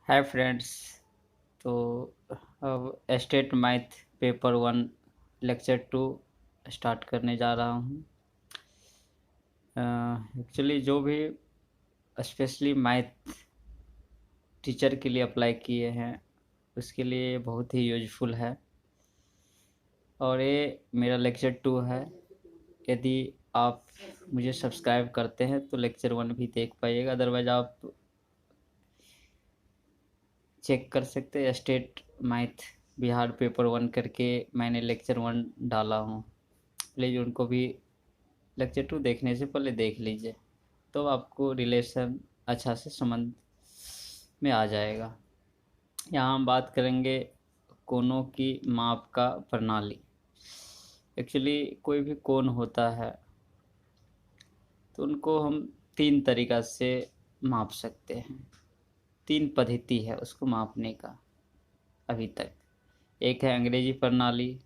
Hi friends. तो अब state math paper 1 lecture 2 start करने जा रहा हूँ। एक्चुअली जो भी स्पेशली मैथ टीचर के लिए अप्लाई किए हैं उसके लिए बहुत ही यूजफुल है और ये मेरा लेक्चर 2 है। यदि आप मुझे सब्सक्राइब करते हैं तो लेक्चर 1 भी देख पाइएगा, अदरवाइज आप चेक कर सकते हैं। स्टेट मैथ बिहार पेपर 1 करके मैंने लेक्चर 1 डाला हूँ। प्लीज़ उनको भी लेक्चर 2 देखने से पहले देख लीजिए, तो आपको रिलेशन अच्छा से समझ में आ जाएगा। यहाँ हम बात करेंगे कोनों की माप का प्रणाली। एक्चुअली कोई भी कोण होता है तो उनको हम 3 तरीक़ा से माप सकते हैं। 3 पद्धति है उसको मापने का अभी तक। एक है अंग्रेजी प्रणाली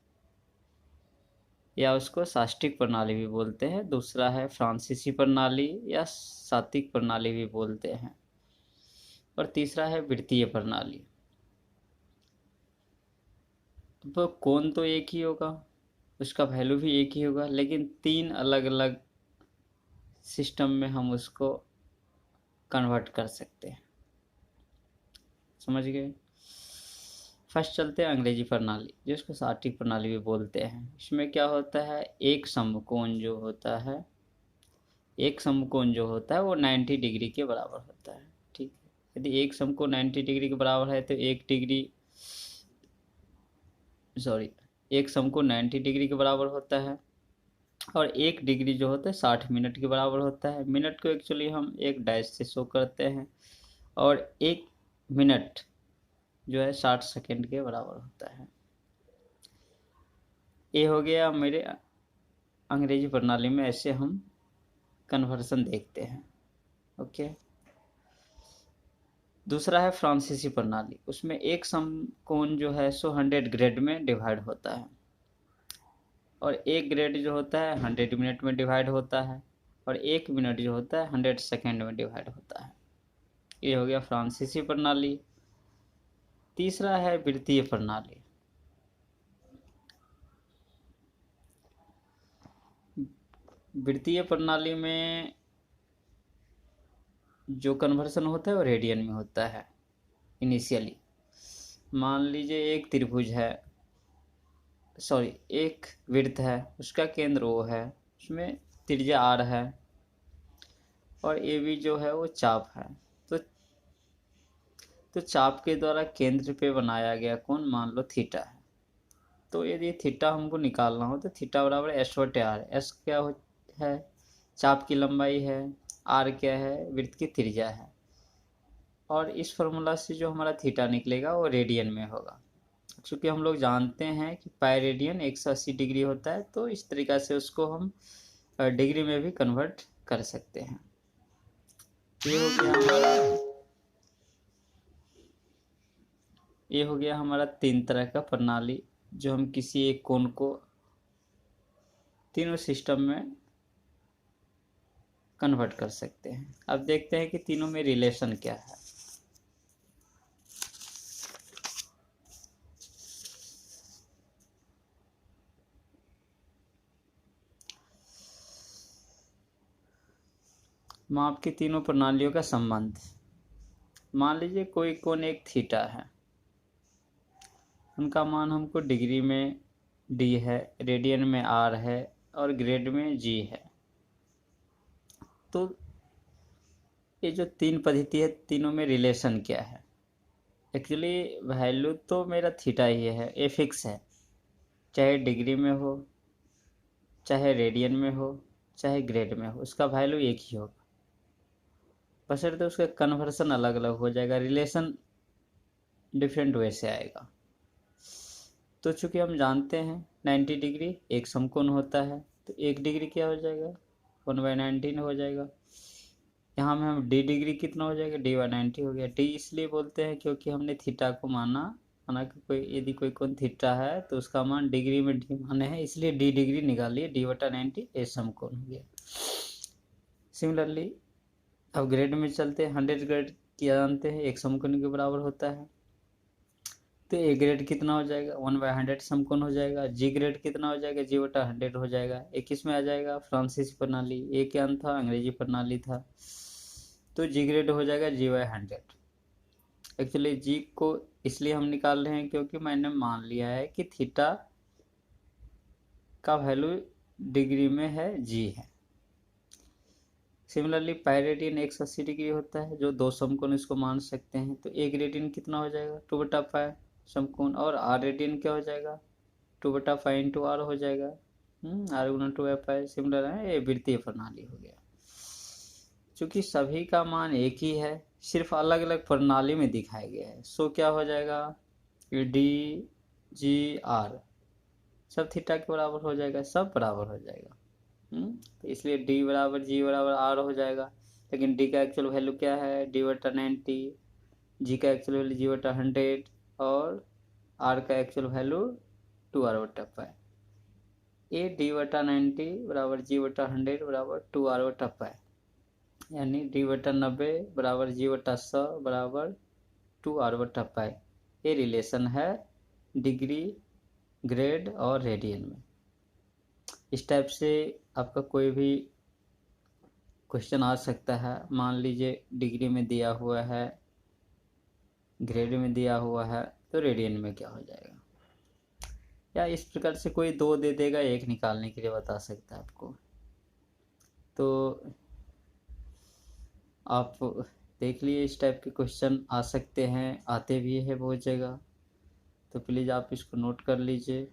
या उसको साष्टिक प्रणाली भी बोलते हैं। दूसरा है फ्रांसीसी प्रणाली या सातिक प्रणाली भी बोलते हैं। और तीसरा है वृत्तीय प्रणाली। तो कोण तो एक ही होगा, उसका वैल्यू भी एक ही होगा, लेकिन 3 अलग अलग सिस्टम में हम उसको कन्वर्ट कर सकते हैं। समझ गए? फर्स्ट चलते हैं अंग्रेजी प्रणाली, जिसको साष्टिक प्रणाली भी बोलते हैं। इसमें क्या होता है, एक समकोण जो होता है वो 90 डिग्री के बराबर होता है। ठीक है, यदि एक समकोण 90 डिग्री के बराबर है तो एक समकोण 90 डिग्री के बराबर होता है और 1 डिग्री जो होता है 60 मिनट के बराबर होता है। मिनट को एक्चुअली हम एक डैश से शो करते हैं और 1 मिनट जो है 60 सेकेंड के बराबर होता है। ये हो गया मेरे अंग्रेजी प्रणाली में, ऐसे हम कन्वर्सन देखते हैं। ओके। दूसरा है फ्रांसीसी प्रणाली। उसमें एक समकोण जो है 100 ग्रेड में डिवाइड होता है और एक ग्रेड जो होता है 100 मिनट में डिवाइड होता है और 1 मिनट जो होता है 100 सेकेंड में डिवाइड होता है। ये हो गया फ्रांसीसी प्रणाली। तीसरा है वृत्तीय प्रणाली। वृत्तीय प्रणाली में जो कन्वर्सन होता है वो रेडियन में होता है। इनिशियली मान लीजिए एक त्रिभुज है, एक वृत्त है, उसका केंद्र O है, उसमें त्रिज्या R है और AB जो है वो चाप है। तो चाप के द्वारा केंद्र पे बनाया गया कोण मान लो थीटा है। तो यदि थीटा हमको निकालना हो तो थीटा बराबर S/R। S क्या है, चाप की लंबाई है, R क्या है, वृत्त की त्रिज्या है। और इस फॉर्मूला से जो हमारा थीटा निकलेगा वो रेडियन में होगा। चूँकि हम लोग जानते हैं कि पाई रेडियन 180 डिग्री होता है, तो इस तरीक़ा से उसको हम डिग्री में भी कन्वर्ट कर सकते हैं। ये हो गया हमारा 3 तरह का प्रणाली जो हम किसी एक कोण को तीनों सिस्टम में कन्वर्ट कर सकते हैं। अब देखते हैं कि तीनों में रिलेशन क्या है। माप की तीनों प्रणालियों का संबंध। मान लीजिए कोई कोण एक थीटा है, उनका मान हमको डिग्री में D है, रेडियन में R है और ग्रेड में G है। तो ये जो 3 पद्धति है, तीनों में रिलेशन क्या है। एक्चुअली वैल्यू तो मेरा थीटा ही है, ये फिक्स है, चाहे डिग्री में हो, चाहे रेडियन में हो, चाहे ग्रेड में हो, उसका वैल्यू एक ही होगा। बशर्ते उसका कन्वर्सन अलग अलग हो जाएगा, रिलेशन डिफरेंट वे से आएगा। तो चूंकि हम जानते हैं 90 डिग्री एक समकोण होता है, तो 1 डिग्री क्या हो जाएगा, 1/19 हो जाएगा। यहाँ में हम D डिग्री कितना हो जाएगा, D/90 हो गया। D इसलिए बोलते हैं क्योंकि हमने थीटा को माना कि यदि कोई कोण थीटा है तो उसका मान डिग्री में D माने हैं, इसलिए D डिग्री निकालिए, D/90 ये समकोण हो गया। सिमिलरली अब ग्रेड में चलते हैं। 100 ग्रेड क्या जानते हैं, एक समकोण के बराबर होता है। तो ए ग्रेड कितना हो जाएगा, 1/100 समकोण हो जाएगा। जी ग्रेड कितना हो जाएगा, G/100 हो जाएगा। एक किस में आ जाएगा, फ्रांसीसी प्रणाली। ए क्या था, अंग्रेजी प्रणाली था। तो जी ग्रेड हो जाएगा G/100। एक्चुअली जी को इसलिए हम निकाल रहे हैं क्योंकि मैंने मान लिया है कि थीटा का वैल्यू डिग्री में है, जी है। सिमिलरली पाई रेडियन 180 डिग्री होता है, जो दो समकोण इसको मान सकते हैं। तो एक रेडियन कितना हो जाएगा, 2/पाई समकोण। और आर रेडियन क्या हो जाएगा, 2/पाई इंटू आर हो जाएगा। Are Guna 2/पाई। सिमिलर है, ये वृत्तीय प्रणाली हो गया। चूंकि सभी का मान एक ही है, सिर्फ अलग अलग प्रणाली में दिखाया गया है, सो क्या हो जाएगा, डी जी आर सब थीटा के बराबर हो जाएगा, सब बराबर हो जाएगा। तो इसलिए डी बराबर जी बराबर आर हो जाएगा। लेकिन डी का एक्चुअल वैल्यू क्या है, D/90। जी का एक्चुअल वैल्यू G/100। और आर का एक्चुअल वैल्यू 2r/पाई। ए D/90 बराबर G/100 बराबर 2r/पाई, यानी D/90 बराबर G/100 बराबर 2r/पाई। ये रिलेशन है डिग्री, ग्रेड और रेडियन में। इस टाइप से आपका कोई भी क्वेश्चन आ सकता है। मान लीजिए डिग्री में दिया हुआ है, ग्रेड में दिया हुआ है, तो रेडियन में क्या हो जाएगा। या इस प्रकार से कोई दो दे देगा, एक निकालने के लिए बता सकता है आपको। तो आप देख लिए, इस टाइप के क्वेश्चन आ सकते हैं, आते भी है बहुत जगह। तो प्लीज़ आप इसको नोट कर लीजिए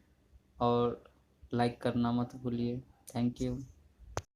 और लाइक करना मत भूलिए। Thank you.